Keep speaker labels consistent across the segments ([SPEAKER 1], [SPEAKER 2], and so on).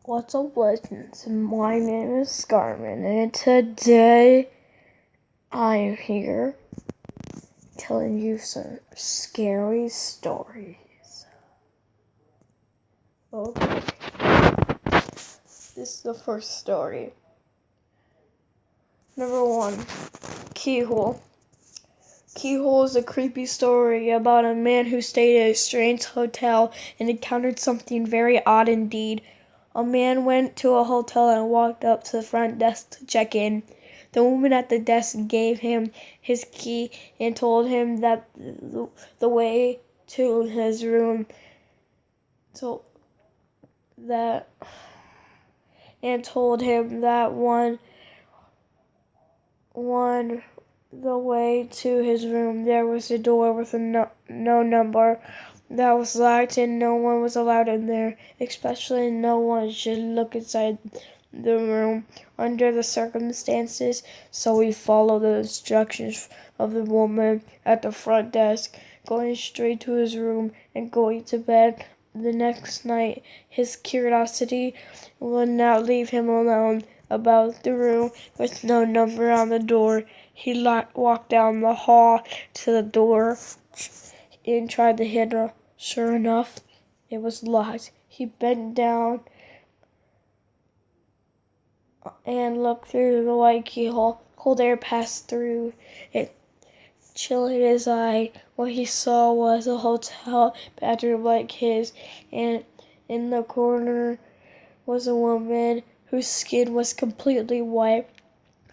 [SPEAKER 1] What's up, legends? My name is Scarman, and today I'm here telling you some scary stories. Okay, this is the first story. Number 1, Keyhole. Keyhole is a creepy story about a man who stayed at a strange hotel and encountered something very odd indeed. A man went to a hotel and walked up to the front desk to check in. The woman at the desk gave him his key and told him that the way to his room told him that one the way to his room there was a door with a no number that was locked and no one was allowed in there, especially no one should look inside the room under the circumstances. So we followed the instructions of the woman at the front desk, going straight to his room and going to bed. The next night, his curiosity would not leave him alone. About the room with no number on the door, he walked down the hall to the door and tried the handle. Sure enough, it was locked. He bent down and looked through the white keyhole. Cold air passed through it, chilling his eye. What he saw was a hotel bedroom like his, and in the corner was a woman whose skin was completely white.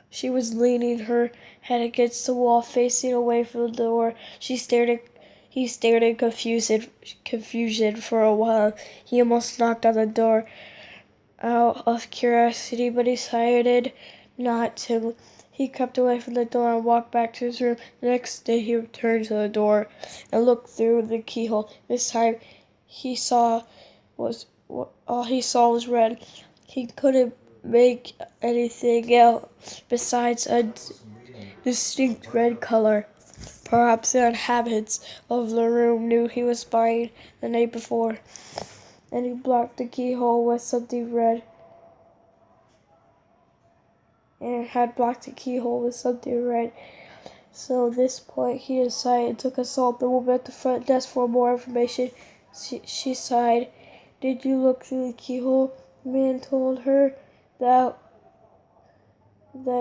[SPEAKER 1] She was leaning her head against the wall, facing away from the door. He stared in confusion for a while. He almost knocked on the door out of curiosity, but decided not to. He crept away from the door and walked back to his room. The next day he returned to the door and looked through the keyhole. This time all he saw was red. He couldn't make anything out besides a distinct red color. Perhaps the inhabitants of the room knew he was spying the night before, and he blocked the keyhole with something red. So at this point he decided to consult the woman at the front desk for more information. She sighed. Did you look through the keyhole? The man told her that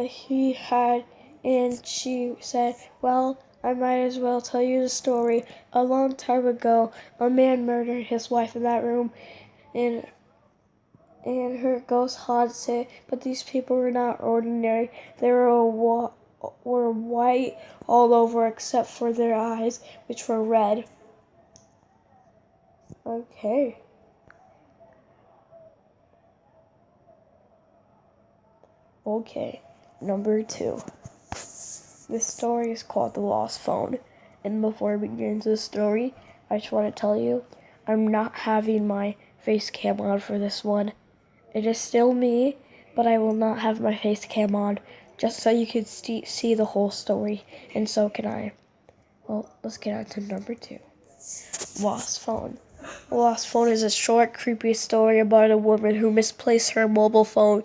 [SPEAKER 1] he had, and she said, well, I might as well tell you the story. A long time ago, a man murdered his wife in that room, and her ghost haunts it. But these people were not ordinary. They were white all over except for their eyes, which were red. Okay. Number 2. This story is called The Lost Phone. And before I begin the story, I just want to tell you, I'm not having my face cam on for this one. It is still me, but I will not have my face cam on, just so you can see the whole story, and so can I. Well, let's get on to number 2. Lost Phone. The Lost Phone is a short, creepy story about a woman who misplaced her mobile phone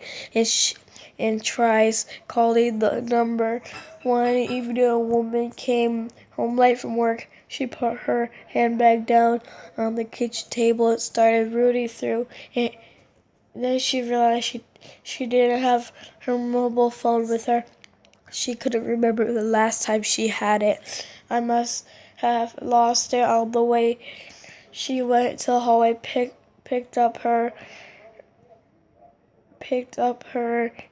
[SPEAKER 1] and tries calling the number. One evening, a woman came home late from work. She put her handbag down on the kitchen table and started rooting through it. Then she realized she didn't have her mobile phone with her. She couldn't remember the last time she had it. I must have lost it on the way. She went to the hallway, picked up her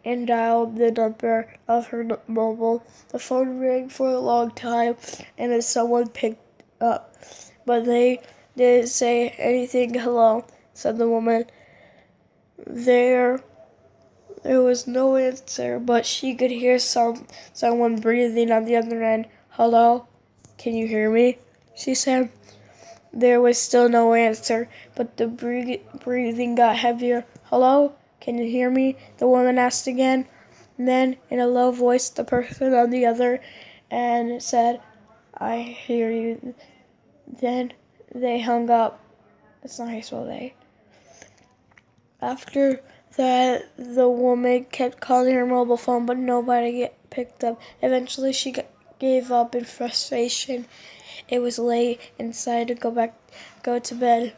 [SPEAKER 1] and dialed the number of her mobile. The phone rang for a long time, and then someone picked up, but they didn't say anything. Hello, said the woman. There was no answer, but she could hear someone breathing on the other end. Hello? Can you hear me? She said. There was still no answer, but the breathing got heavier. Hello? Can you hear me? The woman asked again. And then, in a low voice, the person on the other end said, I hear you. Then they hung up. That's not how you spell they. After that, the woman kept calling her mobile phone, but nobody picked up. Eventually, she gave up in frustration. It was late and decided to go to bed.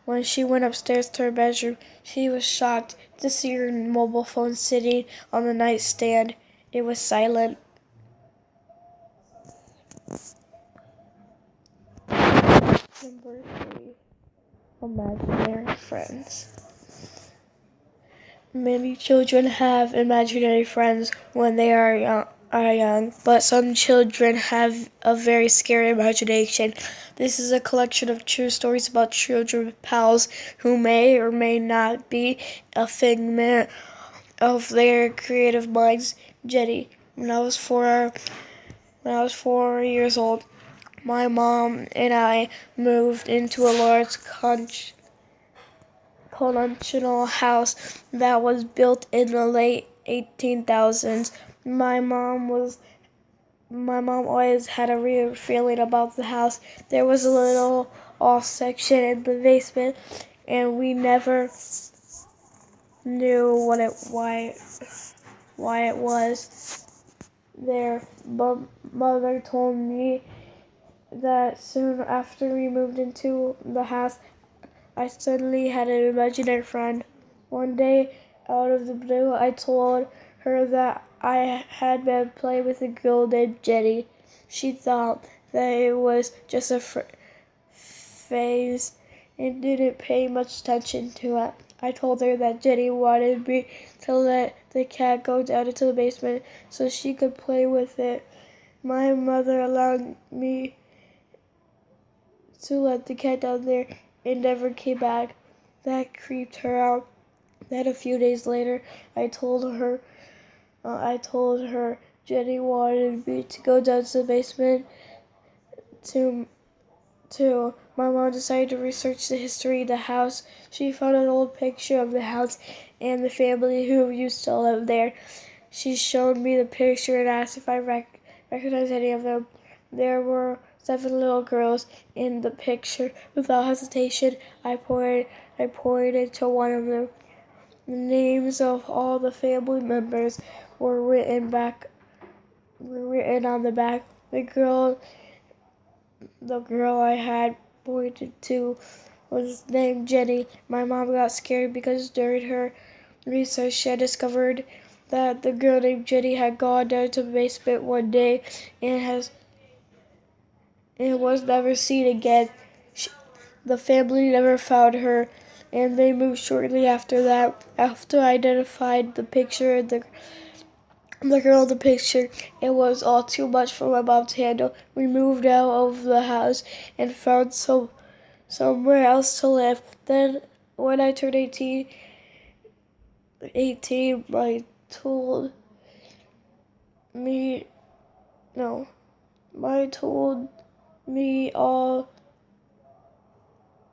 [SPEAKER 1] When she went upstairs to her bedroom, she was shocked to see her mobile phone sitting on the nightstand. It was silent. Number 3. Imaginary friends. Many children have imaginary friends when they are young, but some children have a very scary imagination. This is a collection of true stories about children with pals who may or may not be a figment of their creative minds. Jenny, when I was 4 years old, my mom and I moved into a large colonial house that was built in the late 18,000s. My mom always had a weird feeling about the house. There was a little off section in the basement, and we never knew why it was there. But mother told me that soon after we moved into the house, I suddenly had an imaginary friend. One day, out of the blue, I told her that I had been playing with a girl named Jenny. She thought that it was just a phase and didn't pay much attention to it. I told her that Jenny wanted me to let the cat go down into the basement so she could play with it. My mother allowed me to let the cat down there and never came back. That creeped her out. Then a few days later, I told her Jenny wanted me to go down to the basement to my mom decided to research the history of the house. She found an old picture of the house and the family who used to live there. She showed me the picture and asked if I recognized any of them. There were 7 little girls in the picture. Without hesitation, I pointed to one of them. The names of all the family members were written on the back. The girl I had pointed to was named Jenny. My mom got scared because during her research she had discovered that the girl named Jenny had gone down to the basement one day and was never seen again. The family never found her, and they moved shortly after that. After I identified the picture and the girl in the picture, it was all too much for my mom to handle. We moved out of the house and found somewhere else to live. Then, when I turned 18, my told me, no, my told me all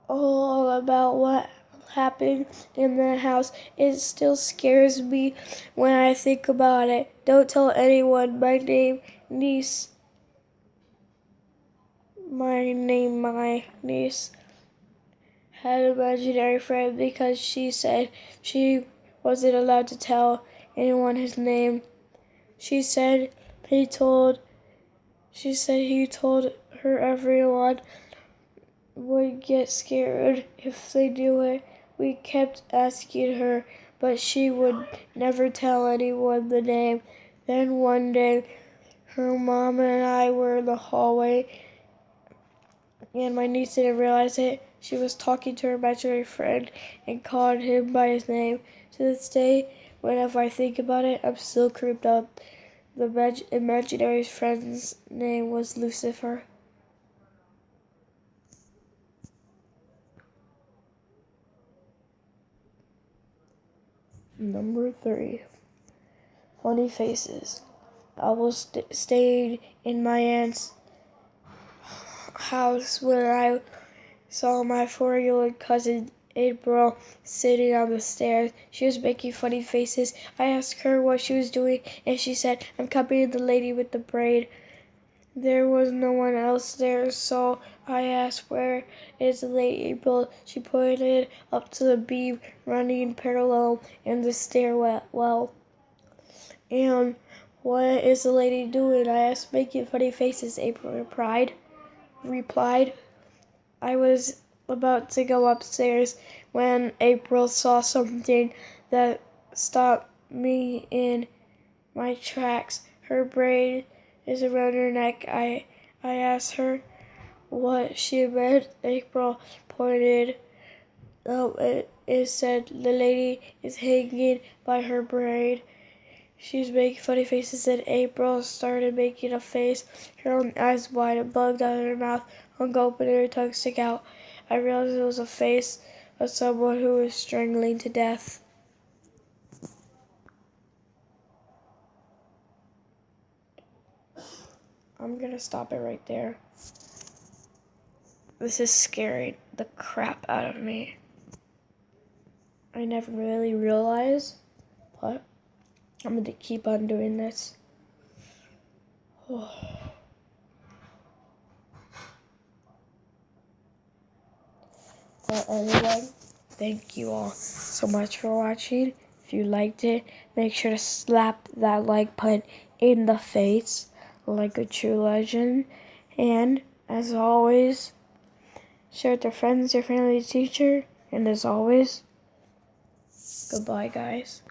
[SPEAKER 1] about what happened in the house. It still scares me when I think about it. Don't tell anyone. My niece had an imaginary friend because she said she wasn't allowed to tell anyone his name. She said he told her everyone would get scared if they knew it. We kept asking her, but she would never tell anyone the name. Then one day, her mom and I were in the hallway, and my niece didn't realize it. She was talking to her imaginary friend and called him by his name. To this day, whenever I think about it, I'm still creeped up. The imaginary friend's name was Lucifer. Number 3. Funny faces. I was staying in my aunt's house when I saw my 4-year-old cousin April sitting on the stairs. She was making funny faces. I asked her what she was doing, and she said, "I'm copying the lady with the braid." There was no one else there, so I asked, "Where is the late April?" She pointed up to the beam running parallel in the stairwell. "And what is the lady doing?" I asked, making funny faces. April replied, "I was about to go upstairs when April saw something that stopped me in my tracks. Her braid is around her neck." I asked her what she meant. April pointed up. It said, "The lady is hanging by her braid." She's making funny faces, and April started making a face, her own eyes wide and bugged out of her mouth hung open and her tongue stick out. I realized it was a face of someone who was strangling to death. I'm gonna stop it right there. This is scaring the crap out of me. I never really realized, but I'm gonna keep on doing this. But anyway, thank you all so much for watching. If you liked it, make sure to slap that like button in the face like a true legend. And as always, share with your friends, your family, teacher. And as always, goodbye, guys.